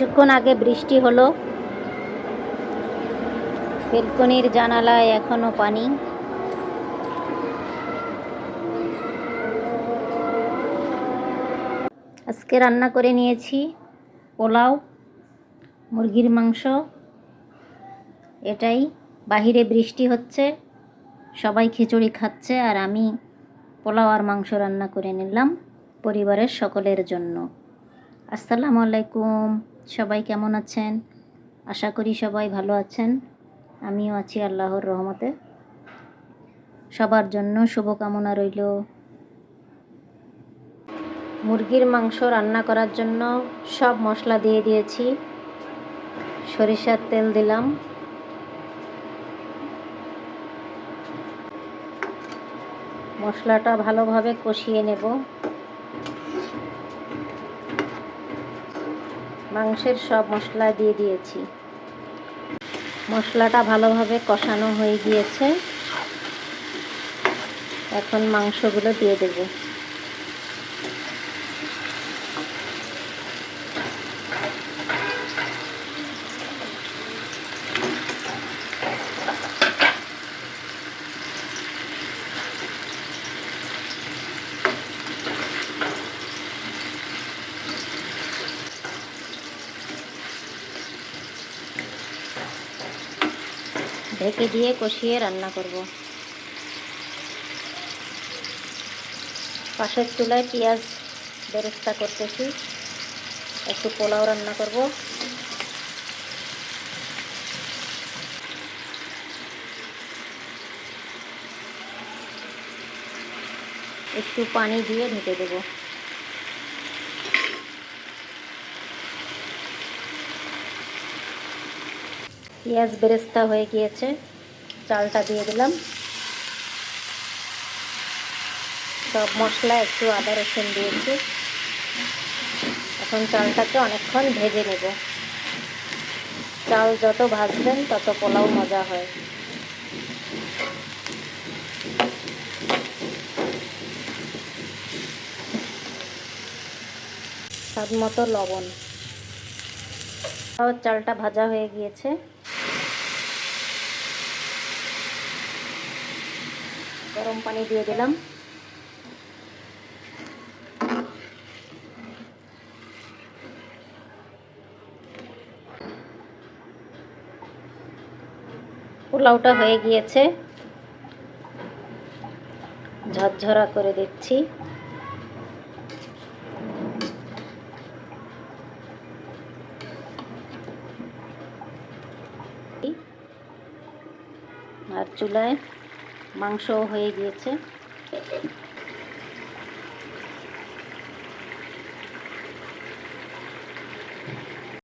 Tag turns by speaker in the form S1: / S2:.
S1: কিছুক্ষণ আগে বৃষ্টি হলো, বেলকনির জানালায় এখনো পানি। আজকে রান্না করে নিয়েছি পোলাও, মুরগির মাংস। এটাই, বাহিরে বৃষ্টি হচ্ছে, সবাই খিচুড়ি খাচ্ছে, আর আমি পোলাও আর মাংস রান্না করে নিলাম পরিবারের সকলের জন্য। আসসালামু আলাইকুম, সবাই কেমন আছেন? আশা করি সবাই ভালো আছেন। আমিও আছি আল্লাহর রহমতে। সবার জন্য শুভকামনা রইল। মুরগির মাংস রান্না করার জন্য সব মশলা দিয়ে দিয়েছি। সরিষার তেল দিলাম, মশলাটা ভালোভাবে কষিয়ে নেব। মাংসের সব মশলা দিয়ে দিয়েছি। মশলাটা ভালোভাবে কষানো হয়ে গিয়েছে, এখন মাংসগুলো দিয়ে দেব। ঢেকে দিয়ে কষিয়ে রান্না করব। পাশের চুলায় পেঁয়াজ বেরেস্তা করতেছি, একটু পোলাও রান্না করব। একটু পানি দিয়ে ঢেকে দেব। পেঁয়াজ বেরেস্তা হয়ে গিয়েছে, চালটা দিয়ে দিলাম। সব মশলা, একটু আদা রসুন দিয়েছি। এখন চালটাকে অনেকক্ষণ ভেজে নেব। চাল যত ভাজবেন তত পোলাও মজা হয়। স্বাদ মতো লবণ। চালটা ভাজা হয়ে গিয়েছে, গরম পানি দিয়ে দিলাম। পোলাওটা হয়ে গিয়েছে, ঝরঝরা করে দিচ্ছি। আর চুলায় মাংসও হয়ে গিয়েছে।